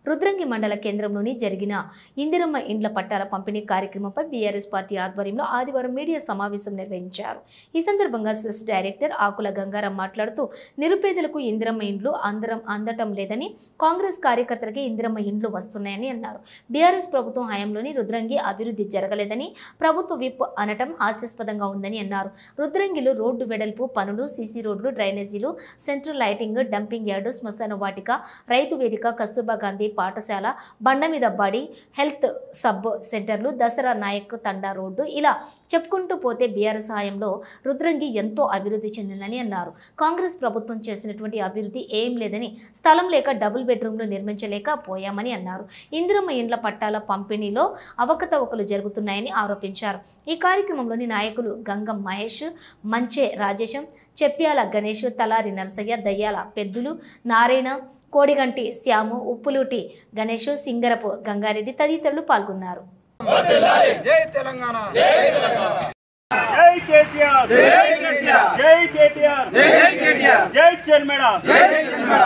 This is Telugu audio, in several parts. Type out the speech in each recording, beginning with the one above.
రుద్రంగి మండల కేంద్రంలోని జరిగిన ఇందిరమ్మ ఇండ్ల పట్టాల పంపిణీ కార్యక్రమంపై బీఆర్ఎస్ పార్టీ ఆధ్వర్యంలో ఆదివారం మీడియా సమావేశం నిర్వహించారు. ఈ సందర్భంగా సెస్ డైరెక్టర్ ఆకుల గంగారాం మాట్లాడుతూ నిరుపేదలకు ఇందిరమ్మ ఇండ్లు అందటం లేదని, కాంగ్రెస్ కార్యకర్తలకి ఇందిరమ్మ ఇండ్లు వస్తున్నాయని అన్నారు. బీఆర్ఎస్ ప్రభుత్వం హయాంలోని రుద్రంగి అభివృద్ధి జరగలేదని ప్రభుత్వ విప్ అనటం హాస్యాస్పదంగా ఉందని అన్నారు. రుద్రంగిలో రోడ్డు వెడల్పు పనులు, సీసీ రోడ్లు, డ్రైనేజీలు, సెంట్రల్ లైటింగ్, డంపింగ్ యార్డు, శ్మశాన వాటిక, రైతు వేదిక, కస్తూర్బా గాంధీ పాఠశాల, బండమీద బడి, హెల్త్ సబ్ సెంటర్లు, దసరా నాయక్ తండా రోడ్డు, ఇలా చెప్పుకుంటూ పోతే బీఆర్ఎస్ హయాంలో రుద్రంగి ఎంతో అభివృద్ధి చెందిందని అన్నారు. కాంగ్రెస్ ప్రభుత్వం చేసినటువంటి అభివృద్ధి ఏం లేదని, స్థలం లేక డబుల్ బెడ్రూమ్లు నిర్మించలేకపోయామని అన్నారు. ఇందిరమ్మ ఇండ్ల పట్టాల పంపిణీలో అవకతవకలు జరుగుతున్నాయని ఆరోపించారు. ఈ కార్యక్రమంలోని నాయకులు గంగం మహేష్, మంచే రాజేశం, చెప్యాల గణేష్, తలారి నరసయ్య, దయ్యాల పెద్దులు, నారాయణ, కోడిగంటి శ్యాము, ఉప్పులూటి గణేష్, సింగరపు గంగారెడ్డి తదితరులు పాల్గొన్నారు. జై తెలంగాణ, జై కేసీఆర్, జై కేసీఆర్, జై కేటీఆర్, జై కేటీఆర్, జై చెన్మేడ, జై చెన్మేడ,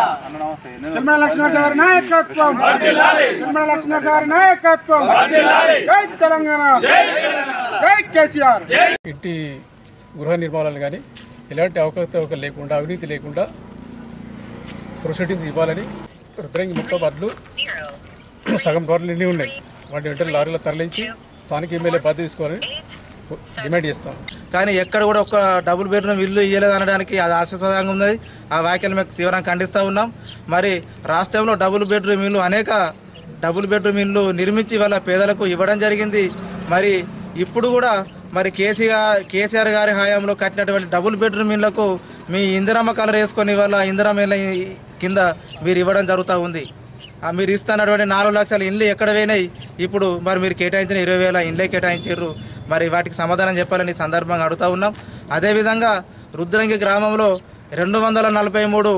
చెన్మేడ లక్ష్మణ్ సార్ నాయకత్వం వర్ధిల్లాలి, చెన్మేడ లక్ష్మణ్ సార్ నాయకత్వం వర్ధిల్లాలి, జై తెలంగాణ, జై తెలంగాణ, జై కేసీఆర్. ఇంటి గృహ నిర్మాణాలు కానీ ఎలాంటి అవకతవకలు లేకుండా, అవినీతి లేకుండా ప్రొసీడింగ్స్ ఇవ్వాలని రుద్రంగి మొత్తం వడ్లు సగం రోడ్లు నిండి ఉన్నాయి. వాటి వెంటనే లారీలో తరలించి స్థానిక ఎమ్మెల్యే బాధ్యత తీసుకోవాలని డిమాండ్ చేస్తాం. కానీ ఎక్కడ కూడా ఒక డబుల్ బెడ్రూమ్ ఇల్లు ఇవ్వలేదు అనడానికి అది ఆశాస్పదంగా ఉన్నది. ఆ వ్యాఖ్యలు మేము తీవ్రంగా ఖండిస్తూ ఉన్నాం. మరి రాష్ట్రంలో డబుల్ బెడ్రూమ్ ఇల్లు అనేక డబుల్ బెడ్రూమ్ ఇల్లు నిర్మించి వాళ్ళ పేదలకు ఇవ్వడం జరిగింది. మరి ఇప్పుడు కూడా మరి కేసీఆర్ గారి హయాంలో కట్టినటువంటి డబుల్ బెడ్రూమ్ ఇళ్లకు మీ ఇందిరమ్మ కలర్ వేసుకొని వాళ్ళ ఇందిరమ్మ ఇళ్ళ కింద మీరు ఇవ్వడం జరుగుతూ ఉంది. మీరు ఇస్తున్నటువంటి 4 లక్షల ఇండ్లు ఎక్కడ పోయినాయి? ఇప్పుడు మరి మీరు కేటాయించిన 20,000 ఇండ్లే కేటాయించారు. మరి వాటికి సమాధానం చెప్పాలని సందర్భంగా అడుగుతూ ఉన్నాం. అదేవిధంగా రుద్రంగి గ్రామంలో 243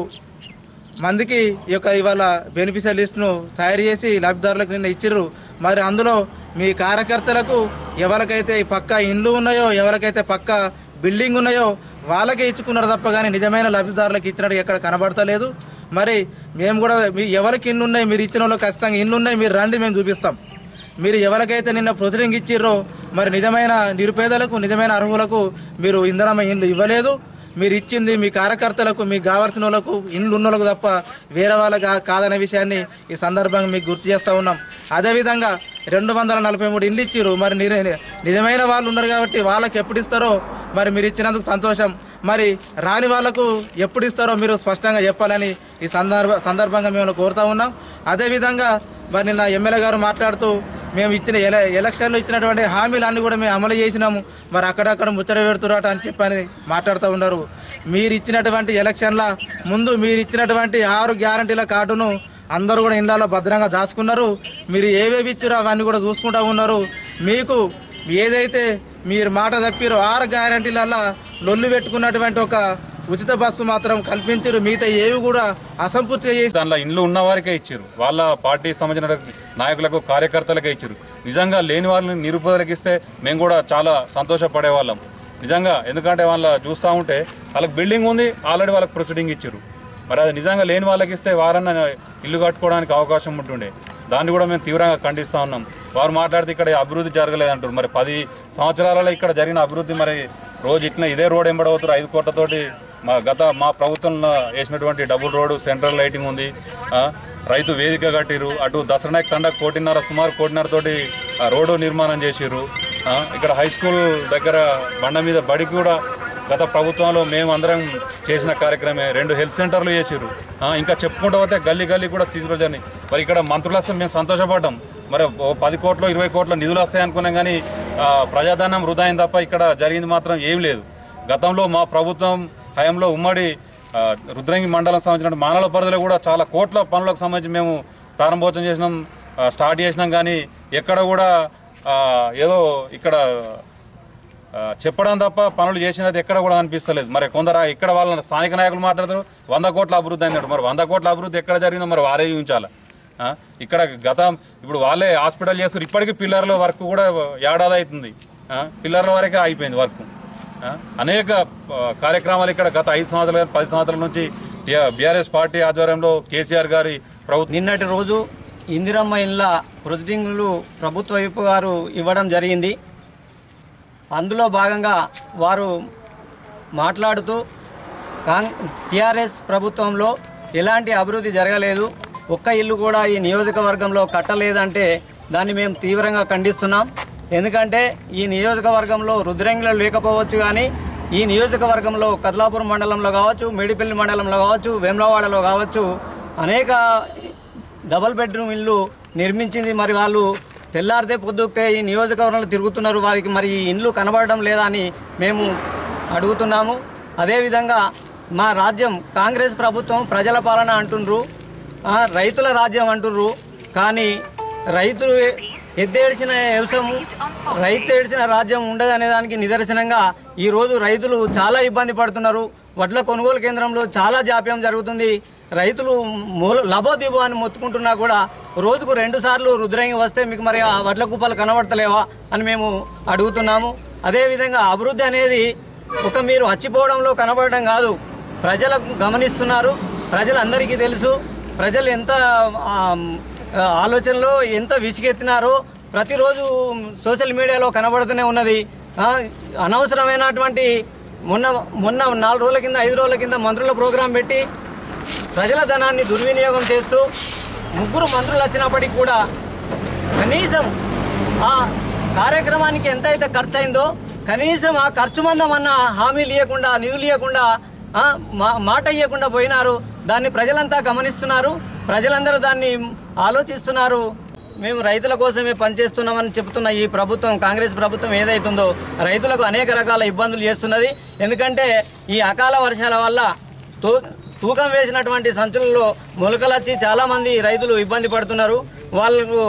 మందికి ఈ యొక్క ఇవాళ బెనిఫిషియల్ లిస్టును తయారు చేసి లబ్ధిదారులకు నిన్న ఇచ్చిర్రు. మరి అందులో మీ కార్యకర్తలకు ఎవరికైతే పక్క ఇండ్లు ఉన్నాయో, ఎవరికైతే పక్క బిల్డింగ్ ఉన్నాయో వాళ్ళకే ఇచ్చుకున్నారు తప్ప కానీ నిజమైన లబ్ధిదారులకు ఇచ్చినట్టు ఎక్కడ కనబడతలేదు. మరి మేము కూడా ఎవరికి ఇల్లు ఉన్నాయి, మీరు ఇచ్చిన వాళ్ళకి ఖచ్చితంగా ఇల్లు ఉన్నాయి, మీరు రండి, మేము చూపిస్తాం. మీరు ఎవరికైతే నిన్న ప్రొసీడింగ్ ఇచ్చిర్రో మరి నిజమైన నిరుపేదలకు, నిజమైన అర్హులకు మీరు ఇందిరమ్మ ఇండ్లు ఇవ్వలేదు. మీరు ఇచ్చింది మీ కార్యకర్తలకు, మీకు కావాల్సిన వాళ్ళకు, ఇండ్లు ఉన్న వాళ్ళకు తప్ప వేరే వాళ్ళకి కాదనే విషయాన్ని ఈ సందర్భంగా మీకు గుర్తు చేస్తూ ఉన్నాం. అదేవిధంగా 243 ఇండ్లు ఇచ్చిర్రు. మరి నిజమైన వాళ్ళు ఉన్నారు కాబట్టి వాళ్ళకి ఎప్పుడు ఇస్తారో మరి మీరు ఇచ్చినందుకు సంతోషం. మరి రాని వాళ్లకు ఎప్పుడు ఇస్తారో మీరు స్పష్టంగా చెప్పాలని ఈ సందర్భంగా మేము కోరుతూ ఉన్నాం. అదేవిధంగా మరి నిన్న ఎమ్మెల్యే గారు మాట్లాడుతూ మేము ఇచ్చిన ఎలక్షన్లో ఇచ్చినటువంటి హామీలన్నీ కూడా మేము అమలు చేసినాము, మరి అక్కడక్కడ ముచ్చట పెడుతున్నట్టు అని చెప్పని మాట్లాడుతూ ఉన్నారు. మీరు ఇచ్చినటువంటి ఎలక్షన్ల ముందు మీరు ఇచ్చినటువంటి 6 గ్యారంటీల కార్డును అందరూ కూడా ఇళ్లలో భద్రంగా దాచుకున్నారు. మీరు ఏవేవి ఇచ్చారో అవన్నీ కూడా చూసుకుంటూ ఉన్నారు. మీకు ఏదైతే మీరు మాట తప్పిరో 6 గ్యారంటీలలో లొల్లు పెట్టుకున్నటువంటి ఒక ఉచిత బస్సు మాత్రం కల్పించారు. మిగతా ఏవి కూడా అసంపూర్తిగా చేసి దానిలో ఇండ్లు ఉన్న వారికే ఇచ్చారు. వాళ్ళ పార్టీ సంబంధించిన నాయకులకు, కార్యకర్తలకే ఇచ్చారు. నిజంగా లేని వాళ్ళని నిరుపేదలకు ఇస్తే మేము కూడా చాలా సంతోషపడే వాళ్ళం నిజంగా. ఎందుకంటే వాళ్ళ చూస్తూ ఉంటే వాళ్ళకి బిల్డింగ్ ఉంది, ఆల్రెడీ వాళ్ళకి ప్రొసీడింగ్ ఇచ్చారు. మరి అది నిజంగా లేని వాళ్ళకి ఇస్తే వారన్నా ఇల్లు కట్టుకోవడానికి అవకాశం ఉంటుండే. దాన్ని కూడా మేము తీవ్రంగా ఖండిస్తూ ఉన్నాం. వారు మాట్లాడితే ఇక్కడ అభివృద్ధి జరగలేదంటారు. మరి 10 సంవత్సరాలలో ఇక్కడ జరిగిన అభివృద్ధి మరి రోజు ఇట్లా ఇదే రోడ్ ఎంబడవుతారు. 5 కోట్లతోటి మా ప్రభుత్వంలో వేసినటువంటి డబుల్ రోడ్డు, సెంట్రల్ లైటింగ్ ఉంది, రైతు వేదిక కట్టిరు. అటు దసరానాయక్ తండ సుమారు 1.5 కోటి తోటి రోడ్డు నిర్మాణం చేసిర్రు. ఇక్కడ హై స్కూల్ దగ్గర బండ మీద బడికి కూడా గత ప్రభుత్వంలో మేము అందరం చేసిన కార్యక్రమే. 2 హెల్త్ సెంటర్లు చేసిర్రు. ఇంకా చెప్పుకుంటూ పోతే గల్లీ కూడా సీజీ రోడ్ జరిగినాయి. మరి ఇక్కడ మంత్రులు వస్తే మేము సంతోషపడ్డాం. మరి 10 కోట్లు 20 కోట్ల నిధులు వస్తాయనుకున్నాం కానీ ప్రజాధనం వృధా అయింది తప్ప ఇక్కడ జరిగింది మాత్రం ఏం లేదు. గతంలో మా ప్రభుత్వం హయాంలో ఉమ్మడి రుద్రంగి మండలం సంబంధించిన మానవ పరిధిలో కూడా చాలా కోట్ల పనులకు సంబంధించి మేము ప్రారంభోత్సవం చేసినాం, స్టార్ట్ చేసినాం. కానీ ఎక్కడ కూడా ఏదో ఇక్కడ చెప్పడం తప్ప పనులు చేసినది ఎక్కడ కూడా అనిపిస్తలేదు. మరి కొందరు ఇక్కడ వాళ్ళ స్థానిక నాయకులు మాట్లాడతారు 100 కోట్ల అభివృద్ధి అన్నట్టు. మరి 100 కోట్ల అభివృద్ధి ఎక్కడ జరిగిందో మరి వారే ఊహించాలి. ఇక్కడ ఇప్పుడు వాళ్ళే హాస్పిటల్ చేస్తారు. ఇప్పటికీ పిల్లర్ల వర్క్ కూడా ఏడాది అవుతుంది, పిల్లర్ల వరకే అయిపోయింది వర్క్. అనేక కార్యక్రమాలు ఇక్కడ గత 5 సంవత్సరాలు 10 సంవత్సరాల నుంచి బీఆర్ఎస్ పార్టీ ఆధ్వర్యంలో కేసీఆర్ గారి ప్రభుత్వం. నిన్నటి రోజు ఇందిరమ్మ ఇళ్ళ ప్రొసీడింగ్లు ప్రభుత్వ వైపు గారు ఇవ్వడం జరిగింది. అందులో భాగంగా వారు మాట్లాడుతూ టీఆర్ఎస్ ప్రభుత్వంలో ఎలాంటి అభివృద్ధి జరగలేదు, ఒక్క ఇల్లు కూడా ఈ నియోజకవర్గంలో కట్టలేదంటే దాన్ని మేము తీవ్రంగా ఖండిస్తున్నాం. ఎందుకంటే ఈ నియోజకవర్గంలో రుద్రంగిలో లేకపోవచ్చు, కానీ ఈ నియోజకవర్గంలో కద్లాపూర్ మండలంలో కావచ్చు, మేడిపల్లి మండలంలో కావచ్చు, వేములవాడలో కావచ్చు అనేక డబుల్ బెడ్రూమ్ ఇల్లు నిర్మించింది. మరి వాళ్ళు తెల్లారితే పొద్దుకే ఈ నియోజకవర్గంలో తిరుగుతున్నారు, వారికి మరి ఈ ఇండ్లు కనబడడం లేదా అని మేము అడుగుతున్నాము. అదేవిధంగా మా రాజ్యం కాంగ్రెస్ ప్రభుత్వం ప్రజల పాలన అంటుండ్రు, రైతుల రాజ్యం అంటుర్రు. కానీ రైతులు ఎద్దేడ్చిన వ్యవసాయం, రైతు ఏడ్చిన రాజ్యం ఉండదనే దానికి నిదర్శనంగా ఈరోజు రైతులు చాలా ఇబ్బంది పడుతున్నారు. వడ్ల కొనుగోలు కేంద్రంలో చాలా జాప్యం జరుగుతుంది. రైతులు లబోదిబో అని మొత్తుకుంటున్నా కూడా రోజుకు 2 సార్లు రుద్రంగి వస్తే మీకు మరి ఆ వడ్ల కుప్పలు కనబడతలేవా అని మేము అడుగుతున్నాము. అదేవిధంగా అభివృద్ధి అనేది ఒక మీరు వచ్చిపోవడంలో కనబడడం కాదు, ప్రజలకు గమనిస్తున్నారు. ప్రజలందరికీ తెలుసు ప్రజలు ఎంత ఆలోచనలో ఎంత విసిగెత్తినారో ప్రతిరోజు సోషల్ మీడియాలో కనబడుతూనే ఉన్నది. అనవసరమైనటువంటి మొన్న 4 రోజుల కింద 5 రోజుల కింద మంత్రుల ప్రోగ్రాం పెట్టి ప్రజల ధనాన్ని దుర్వినియోగం చేస్తూ 3 మంత్రులు వచ్చినప్పటికీ కూడా కనీసం ఆ కార్యక్రమానికి ఎంత అయితే ఖర్చు అయిందో కనీసం ఆ ఖర్చు మందమన్న హామీ ఇవ్వకుండా, నిధులు ఇవ్వకుండా, మాట ఇవ్వకుండా పోయినారు. దాన్ని ప్రజలంతా గమనిస్తున్నారు, ప్రజలందరూ దాన్ని ఆలోచిస్తున్నారు. మేము రైతుల కోసమే పనిచేస్తున్నామని చెబుతున్న ఈ ప్రభుత్వం, కాంగ్రెస్ ప్రభుత్వం ఏదైతుందో రైతులకు అనేక రకాల ఇబ్బందులు చేస్తున్నది. ఎందుకంటే ఈ అకాల వర్షాల వల్ల తూకం వేసినటువంటి సంచులలో మొలకలొచ్చి చాలామంది రైతులు ఇబ్బంది పడుతున్నారు. వాళ్ళకు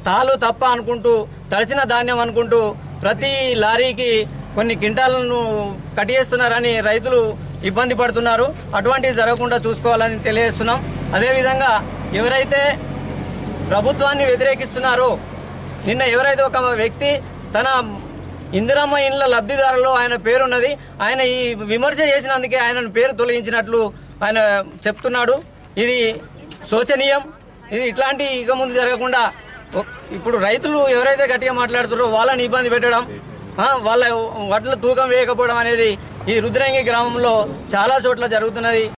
తాలు తప్ప అనుకుంటూ, తడిచిన ధాన్యం అనుకుంటూ ప్రతి లారీకి కొన్ని క్వింటాలను కట్టేస్తున్నారని రైతులు ఇబ్బంది పడుతున్నారు. అటువంటివి జరగకుండా చూసుకోవాలని తెలియజేస్తున్నాం. అదేవిధంగా ఎవరైతే ప్రభుత్వాన్ని వ్యతిరేకిస్తున్నారో, నిన్న ఎవరైతే ఒక వ్యక్తి తన ఇందిరమ్మ ఇండ్ల లబ్ధిదారులో ఆయన పేరున్నది, ఆయన ఈ విమర్శ చేసినందుకే ఆయన పేరు తొలగించినట్లు ఆయన చెప్తున్నాడు. ఇది శోచనీయం. ఇది ఇట్లాంటి ఇక ముందు జరగకుండా ఇప్పుడు రైతులు ఎవరైతే గట్టిగా మాట్లాడుతున్నారో వాళ్ళని ఇబ్బంది పెట్టడం, వాళ్ళ వడ్ల తూకం వేయకపోవడం అనేది ఈ రుద్రంగి గ్రామంలో చాలా చోట్ల జరుగుతున్నది.